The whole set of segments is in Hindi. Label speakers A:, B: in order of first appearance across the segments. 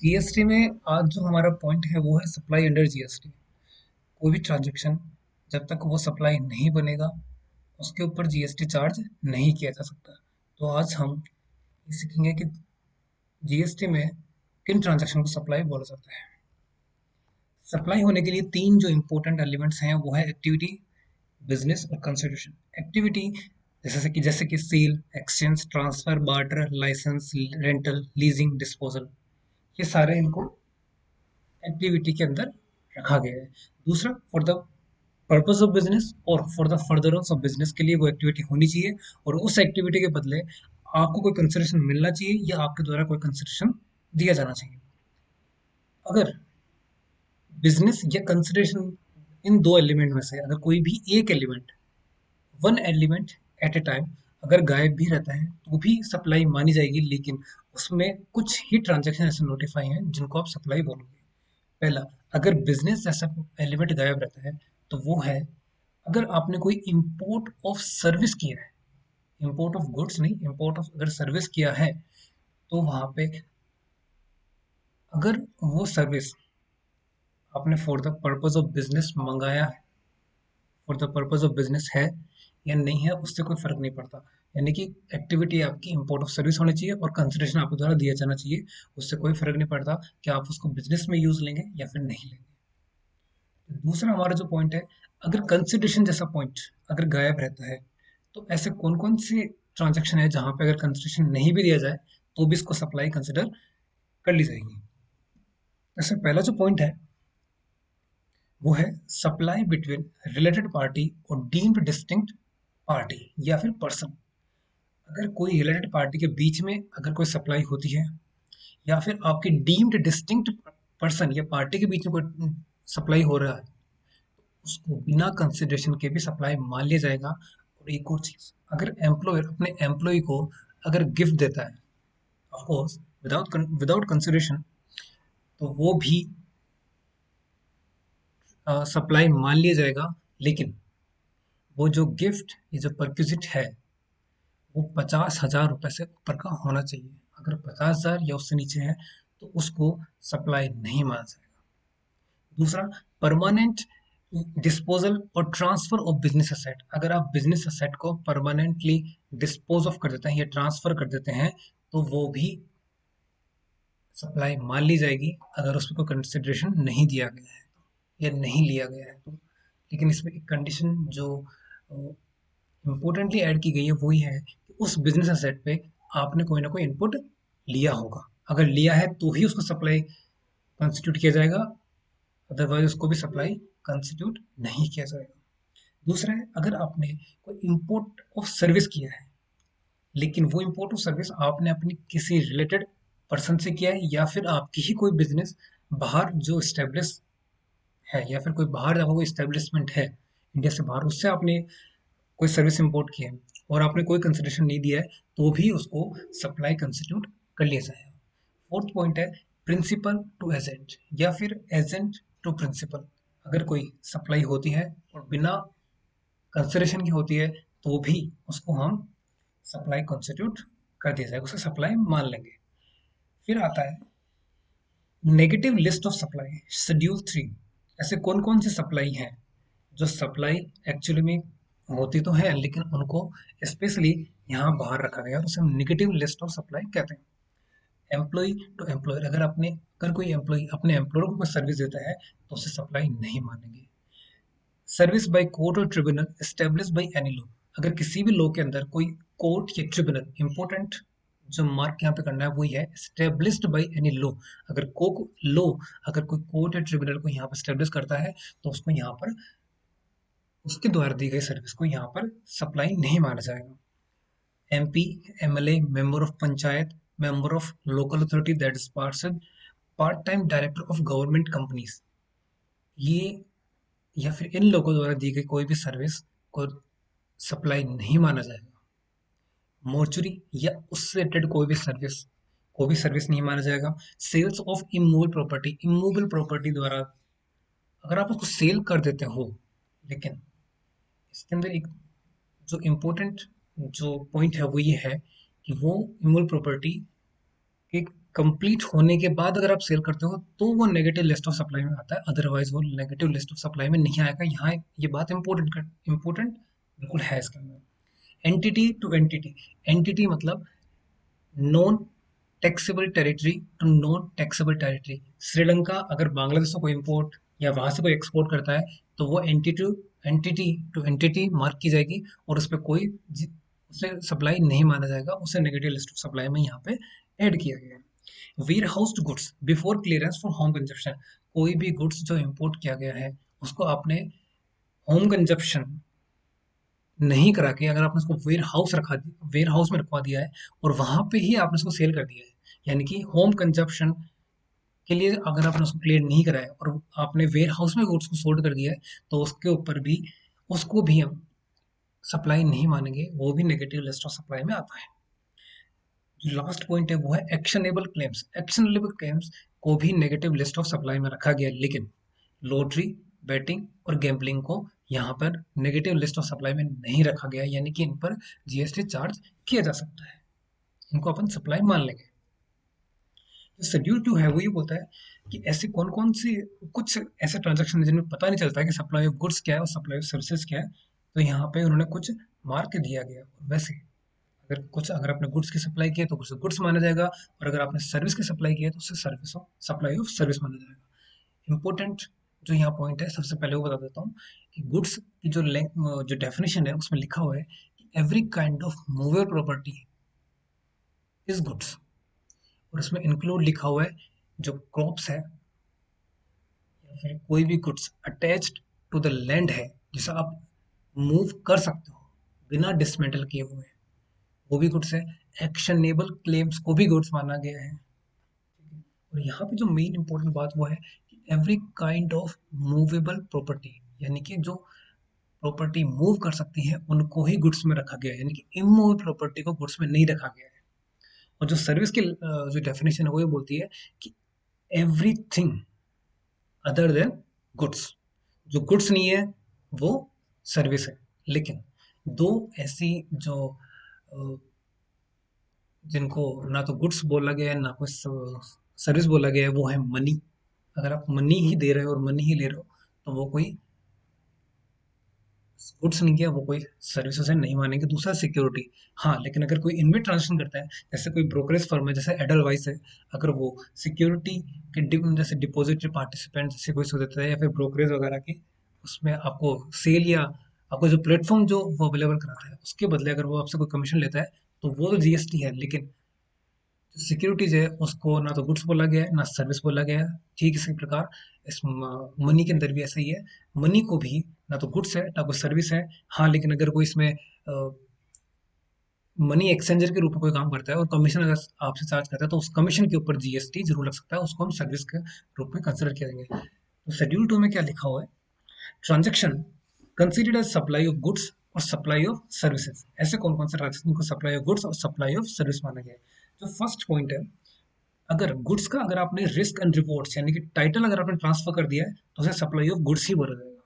A: जीएसटी में आज जो हमारा पॉइंट है वो है सप्लाई अंडर जीएसटी। कोई भी ट्रांजैक्शन जब तक वो सप्लाई नहीं बनेगा उसके ऊपर जीएसटी चार्ज नहीं किया जा सकता। तो आज हम ये सीखेंगे कि जीएसटी में किन ट्रांजैक्शन को सप्लाई बोला जाता है। सप्लाई होने के लिए तीन जो इंपॉर्टेंट एलिमेंट्स हैं वो है एक्टिविटी, बिजनेस और कंसिडरेशन। एक्टिविटी जैसे कि sale, exchange, transfer, barter, licence, rental, leasing, disposal, ये सारे इनको एक्टिविटी के अंदर रखा गया है। दूसरा, for the purpose of business और for the furtherance of business के लिए वो एक्टिविटी होनी चाहिए, और उस एक्टिविटी के बदले आपको कोई कंसिडरेशन मिलना चाहिए या आपके द्वारा कोई कंसिडरेशन दिया जाना चाहिए। अगर बिजनेस या कंसिडरेशन, इन दो एलिमेंट में से अगर कोई भी एक element, one element at a time अगर गायब भी रहता है तो भी सप्लाई मानी जाएगी, लेकिन उसमें कुछ ही ट्रांजैक्शन ऐसे नोटिफाई हैं जिनको आप सप्लाई बोलोगे। पहला, अगर बिजनेस जैसा एलिमेंट गायब रहता है तो वो है अगर आपने कोई इंपोर्ट ऑफ सर्विस किया है। इंपोर्ट ऑफ गुड्स नहीं, इंपोर्ट ऑफ अगर सर्विस किया है तो वहां पे अगर वो सर्विस आपने for the purpose of business मंगाया है, for the purpose of business है या नहीं है, उससे कोई फर्क नहीं पड़ता। यानी कि एक्टिविटी आपकी इंपोर्ट ऑफ सर्विस होनी चाहिए और कंसिडरेशन आपके द्वारा दिया जाना चाहिए। उससे कोई फर्क नहीं पड़ता कि आप उसको बिजनेस में यूज लेंगे या फिर नहीं लेंगे। दूसरा हमारा जो पॉइंट है, अगर कंसिडरेशन जैसा पॉइंट अगर गायब रहता है तो ऐसे कौन कौन से ट्रांजैक्शन है जहां पे अगर कंसिडरेशन नहीं भी दिया जाए तो भी इसको सप्लाई कंसिडर कर ली जाएगी। जैसे पहला जो पॉइंट है वो है सप्लाई बिटवीन रिलेटेड पार्टी और डीम्ड डिस्टिंक्ट पार्टी या फिर पर्सन। अगर कोई रिलेटेड पार्टी के बीच में अगर कोई सप्लाई होती है या फिर आपके डीम्ड डिस्टिंक्ट पर्सन या पार्टी के बीच में कोई सप्लाई हो रहा है, उसको बिना कंसिडरेशन के भी सप्लाई मान लिया जाएगा। और एक और चीज, अगर एम्प्लॉयर अपने एम्प्लॉय को अगर गिफ्ट देता है, of course without without consideration, तो वो भी सप्लाई मान लिया जाएगा। लेकिन वो जो गिफ्ट, ये जो परक्विजिट है, वो 50,000 रुपए से ऊपर का होना चाहिए। अगर 50,000 या उससे नीचे है तो उसको सप्लाई नहीं माना जाएगा। दूसरा, परमानेंट डिस्पोजल और ट्रांसफर ऑफ बिजनेस असेट। अगर आप बिजनेस असेट को परमानेंटली डिस्पोज ऑफ कर देते हैं या ट्रांसफर कर देते हैं तो वो भी सप्लाई मान ली जाएगी, अगर उस पर कोई कंसिडरेशन नहीं दिया गया है या नहीं लिया गया है तो। लेकिन इसमें एक कंडीशन जो इम्पोर्टेंटली ऐड की गई है वो ये है कि उस बिजनेस असेट पे आपने कोई ना कोई इनपुट लिया होगा। अगर लिया है तो ही उसको सप्लाई कंस्टिट्यूट किया जाएगा, अदरवाइज उसको भी सप्लाई कंस्टिट्यूट नहीं किया जाएगा। दूसरा है, अगर आपने कोई इम्पोर्ट ऑफ सर्विस किया है, लेकिन वो इम्पोर्ट ऑफ सर्विस आपने अपनी किसी रिलेटेड पर्सन से किया है या फिर आपकी ही कोई बिजनेस बाहर जो स्टेब्लिश है या फिर कोई बाहर आपका कोई स्टेब्लिशमेंट है इंडिया से बाहर, उससे आपने कोई सर्विस इंपोर्ट की है और आपने कोई कंसिडरेशन नहीं दिया है तो भी उसको सप्लाई कंस्टिट्यूट कर लिया जाएगा। फोर्थ पॉइंट है प्रिंसिपल टू एजेंट या फिर एजेंट टू प्रिंसिपल। अगर कोई सप्लाई होती है और बिना कंसिडरेशन की होती है तो भी उसको हम सप्लाई कंस्टिट्यूट कर दिया जाएगा, उसे सप्लाई मान लेंगे। फिर आता है negative list of supply, schedule 3। ऐसे कौन कौन सी सप्लाई हैं जो सप्लाई एक्चुअली में होती तो है लेकिन उनको स्पेशली यहाँ बाहर रखा गया है और उसे हम नेगेटिव लिस्ट ऑफ सप्लाई कहते हैं। एम्प्लॉय टू एम्प्लॉयर, अगर कोई एम्प्लॉय अपने एम्प्लॉयर को कोई सर्विस देता है तो उसे सप्लाई नहीं मानेंगे। सर्विस बाय कोर्ट और tribunal establish by any law. अगर किसी भी लॉ के अंदर कोई कोर्ट या ट्रिब्यूनल, इंपॉर्टेंट जो मार्क यहाँ पे करना है वही है एस्टेब्लिश्ड बाय एनी लॉ। अगर को लॉ, अगर कोई कोर्ट या ट्रिब्यूनल को यहाँ पर एस्टेब्लिश करता है तो उसको यहाँ पर उसके द्वारा दी गई सर्विस को यहाँ पर सप्लाई नहीं माना जाएगा। MP, MLA, member of panchayat, member of local authority that is parshad, part time director of government companies, ये या फिर इन लोगों द्वारा दी गई कोई भी सर्विस को सप्लाई नहीं माना जाएगा। मोर्चरी या उससे रिलेटेड कोई भी सर्विस नहीं माना जाएगा। Sales of immovable property, immovable property द्वारा अगर आप उसको सेल कर देते हो, लेकिन इसके अंदर एक जो इम्पोर्टेंट जो पॉइंट है वो ये है कि वो इमूवेबल प्रॉपर्टी के कंप्लीट होने के बाद अगर आप सेल करते हो तो वो नेगेटिव लिस्ट ऑफ सप्लाई में आता है, अदरवाइज वो नेगेटिव लिस्ट ऑफ सप्लाई में नहीं आएगा। यहाँ ये बात इंपॉर्टेंट बिल्कुल है इसके अंदर। एंटिटी टू एंटिटी, एंटिटी मतलब non taxable territory to non taxable territory. Sri Lanka अगर बांग्लादेश से कोई इंपोर्ट या वहां से कोई एक्सपोर्ट करता है तो वो एंटिटी मार्क की जाएगी और उस पर कोई उसे सप्लाई नहीं माना जाएगा, उसे नेगेटिव लिस्ट ऑफ सप्लाई में यहाँ पे ऐड किया गया है। Warehoused goods before clearance for home consumption, कोई भी गुड्स जो इंपोर्ट किया गया है उसको आपने होम कंजप्शन नहीं करा के अगर आपने उसको वेयर हाउस में रखवा दिया है और वहां पे ही आपने उसको सेल कर दिया है, यानी कि होम कंजप्शन के लिए अगर आपने उसको क्लियर नहीं कराया और आपने वेयर हाउस में गुड्स को सोल्ड कर दिया है तो उसके ऊपर भी उसको भी हम सप्लाई नहीं मानेंगे, वो भी नेगेटिव लिस्ट ऑफ सप्लाई में आता है। जो लास्ट पॉइंट है वो है एक्शनेबल क्लेम्स। एक्शनेबल क्लेम्स को भी नेगेटिव लिस्ट ऑफ सप्लाई में रखा गया है, लेकिन लॉटरी, बैटिंग और गैम्बलिंग को यहाँ पर नेगेटिव लिस्ट ऑफ सप्लाई में नहीं रखा गया है, यानी कि इन पर जीएसटी चार्ज किया जा सकता है, इनको अपन सप्लाई मान लेंगे। जो शेड्यूल 2 है वो ये बोलता है कि ऐसे कौन कौन सी कुछ ऐसे ट्रांजेक्शन जिनमें पता नहीं चलता है कि सप्लाई ऑफ गुड्स क्या है और सप्लाई ऑफ सर्विसेज क्या है, तो यहाँ पे उन्होंने कुछ मार्क दिया गया। वैसे अगर आपने गुड्स की सप्लाई की है तो उसे गुड्स माना जाएगा, और अगर आपने सर्विस की सप्लाई की है तो उसे सप्लाई ऑफ सर्विस माना जाएगा। इंपॉर्टेंट जो यहाँ पॉइंट है सबसे पहले वो बता देता हूँ कि गुड्स की जो डेफिनेशन है उसमें लिखा हुआ है कि every kind of movable property is goods, और इसमें इंक्लूड लिखा हुआ है जो क्रॉप्स है या फिर कोई भी goods attached to the land है जिसे आप मूव कर सकते हो बिना डिसमेंटल किए हुए, वो भी गुड्स है। एक्शनेबल क्लेम्स को भी गुड्स माना गया है। और यहाँ पे जो मेन इंपॉर्टेंट बात वो है कि every kind of movable property, यानी कि जो प्रॉपर्टी मूव कर सकती है उनको ही गुड्स में रखा गया है, यानी कि इमूवेबल प्रॉपर्टी को गुड्स में नहीं रखा गया है। और जो सर्विस की जो डेफिनेशन है वो ये बोलती है कि एवरीथिंग अदर देन गुड्स, जो गुड्स नहीं है वो सर्विस है। लेकिन दो ऐसी जो अ, जिनको ना तो गुड्स बोला गया है ना कोई सर्विस बोला गया है, वो है मनी। अगर आप मनी ही दे रहे हो और मनी ही ले रहे हो तो वो कोई गुड्स नहीं किया, वो कोई सर्विस से नहीं मानेंगे। दूसरा सिक्योरिटी, हाँ, लेकिन अगर कोई इनमें ट्रांजेक्शन करता है जैसे कोई ब्रोकरेज फर्म है जैसे एडलवाइस है, अगर वो सिक्योरिटी के जैसे डिपॉजिटरी पार्टिसिपेंट जैसे कोई सो देता है या फिर ब्रोकरेज वगैरह की, उसमें आपको सेल या आपको जो प्लेटफॉर्म जो वो अवेलेबल कराता है उसके बदले अगर वो आपसे कोई कमीशन लेता है तो वो तो जीएसटी है। लेकिन सिक्योरिटीज है उसको ना तो गुड्स बोला गया है ना सर्विस बोला गया है। ठीक इसी प्रकार इस मनी के अंदर भी ऐसा ही है, मनी को भी ना तो गुड्स है ना कोई सर्विस है। हाँ, लेकिन अगर कोई इसमें मनी एक्सचेंजर के रूप में कोई काम करता है और कमीशन अगर आपसे चार्ज करता है तो उस कमीशन के ऊपर जीएसटी जरूर लग सकता है, उसको हम सर्विस के रूप में कंसिडर करेंगे। तो शेड्यूल 2 में क्या लिखा हुआ है, transaction considered as supply of goods और सप्लाई ऑफ सर्विसेज। ऐसे कौन कौन से ट्रांजेक्शन को सप्लाई ऑफ गुड्स और सप्लाई ऑफ सर्विस माना गया है। जो फर्स्ट पॉइंट है, अगर गुड्स का अगर आपने रिस्क एंड रिवॉर्ड्स यानी कि टाइटल अगर आपने ट्रांसफर कर दिया है तो उसे सप्लाई ऑफ गुड्स ही बोला जाएगा।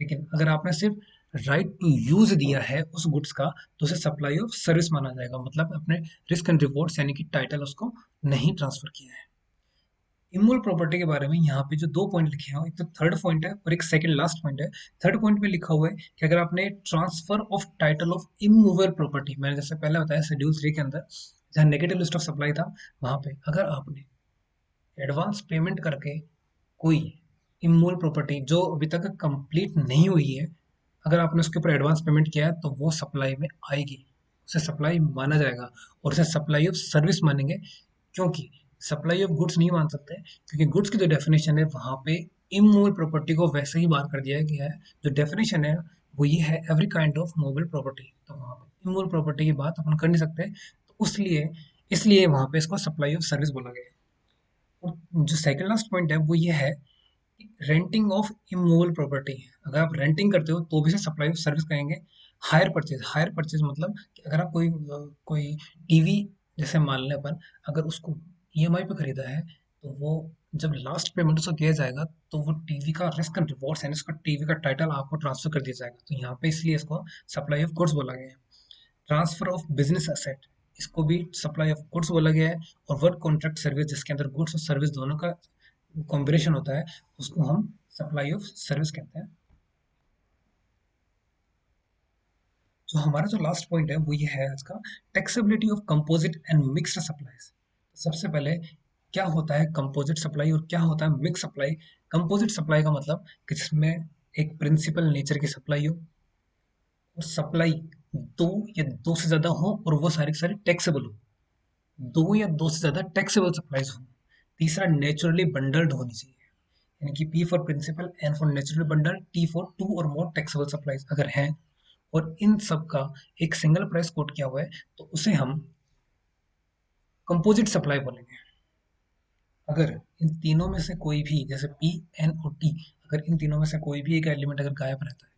A: लेकिन अगर आपने सिर्फ राइट टू यूज दिया है उस गुड्स का तो उसे सप्लाई ऑफ सर्विस माना जाएगा, मतलब अपने रिस्क एंड रिवॉर्ड्स यानी कि टाइटल उसको नहीं ट्रांसफर किया है। इमूवेबल प्रॉपर्टी के बारे में यहाँ पे जो दो पॉइंट लिखे हैं, एक तो थर्ड पॉइंट है और एक सेकंड लास्ट पॉइंट है। थर्ड पॉइंट में लिखा हुआ है कि अगर आपने transfer of title of immovable property, मैंने जैसे पहले बताया शेड्यूल 3 के अंदर जहाँ नेगेटिव लिस्ट ऑफ सप्लाई था, वहां पे अगर आपने एडवांस पेमेंट करके कोई इमूवेबल प्रॉपर्टी जो अभी तक कंप्लीट नहीं हुई है, अगर आपने उसके ऊपर एडवांस पेमेंट किया है तो वो सप्लाई में आएगी, उसे सप्लाई माना जाएगा और उसे सप्लाई ऑफ सर्विस मानेंगे। क्योंकि सप्लाई ऑफ गुड्स नहीं मान सकते, क्योंकि गुड्स की जो डेफिनेशन है वहाँ पे इमूवेबल प्रॉपर्टी को वैसे ही बाहर कर दिया गया है। जो डेफिनेशन है वो ये है every kind of movable property, तो वहाँ पे इमूवेबल प्रॉपर्टी की बात अपन कर नहीं सकते, तो उसलिए इसलिए वहाँ पे इसको सप्लाई ऑफ सर्विस बोला गया है। और जो सेकंड लास्ट पॉइंट है वो ये है रेंटिंग ऑफ इमूवेबल प्रॉपर्टी, अगर आप रेंटिंग करते हो तो भी से सप्लाई ऑफ सर्विस कहेंगे। हायर परचेज मतलब कि अगर आप कोई टीवी जैसे मान लें अपन, अगर उसको ईएमआई पे खरीदा है तो वो जब लास्ट पेमेंट उसको किया जाएगा तो वो टीवी का रिस्क एंड रिवॉर्ड्स यानी उसका टीवी का टाइटल आपको ट्रांसफर कर दिया जाएगा, तो यहाँ पे इसलिए इसको सप्लाई ऑफ गुड्स बोला गया है। ट्रांसफर ऑफ बिजनेस एसेट इसको भी सप्लाई ऑफ गुड्स बोला गया है। और वर्क कॉन्ट्रैक्ट सर्विस, जिसके अंदर गुड्स और सर्विस दोनों का कॉम्बिनेशन होता है, उसको हम सप्लाई ऑफ सर्विस कहते हैं। जो हमारा जो लास्ट पॉइंट है वो ये है आज का, taxability of composite and mixed supplies. सबसे पहले क्या होता है कंपोजिट सप्लाई और क्या होता है मिक्स सप्लाई। कंपोजिट सप्लाई का मतलब कि जिसमें एक प्रिंसिपल नेचर की सप्लाई हो और सप्लाई दो या दो से ज्यादा हो और वो सारी की सारी टैक्सेबल हो। दो या दो से ज्यादा टैक्सेबल सप्लाईज हो। तीसरा नेचुरली बंडल्ड होनी चाहिए, यानी कि P for principal, N for naturally bundle, T for two और मोर टैक्सेबल सप्लाईज अगर हैं, और इन सब का एक सिंगल प्राइस कोट किया हुआ है, तो उसे हम कंपोजिट सप्लाई बोलेंगे। अगर इन तीनों में से कोई भी, जैसे पी, एन और टी, अगर इन तीनों में से कोई भी एक एलिमेंट अगर गायब रहता है,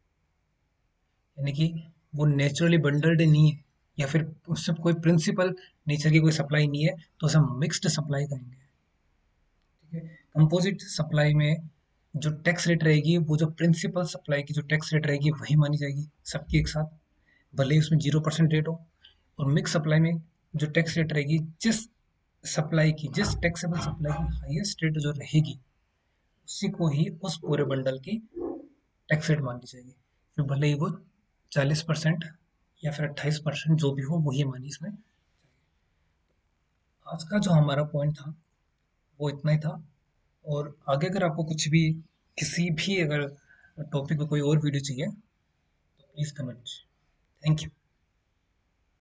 A: यानी कि वो नेचुरली बंडल्ड नहीं है या फिर उससे कोई प्रिंसिपल नेचर की कोई सप्लाई नहीं है, तो उसे हम मिक्स्ड सप्लाई कहेंगे। ठीक है। कंपोजिट सप्लाई में जो टैक्स रेट रहेगी, वो जो प्रिंसिपल सप्लाई की जो टैक्स रेट रहेगी वही मानी जाएगी सबकी एक साथ, भले ही उसमें 0% रेट हो। और मिक्स सप्लाई में जो टैक्स रेट रहेगी, जिस टैक्सेबल सप्लाई की हाईएस्ट रेट जो रहेगी, उसी को ही उस पूरे बंडल की टैक्स रेट माननी चाहिए। फिर भले ही वो 40% या फिर 28% जो भी हो, वही मानी इसमें। आज का जो हमारा पॉइंट था वो इतना ही था। और आगे अगर आपको कुछ भी, किसी भी अगर टॉपिक पे कोई और वीडियो चाहिए, तो प्लीज़ कमेंट। Thank you.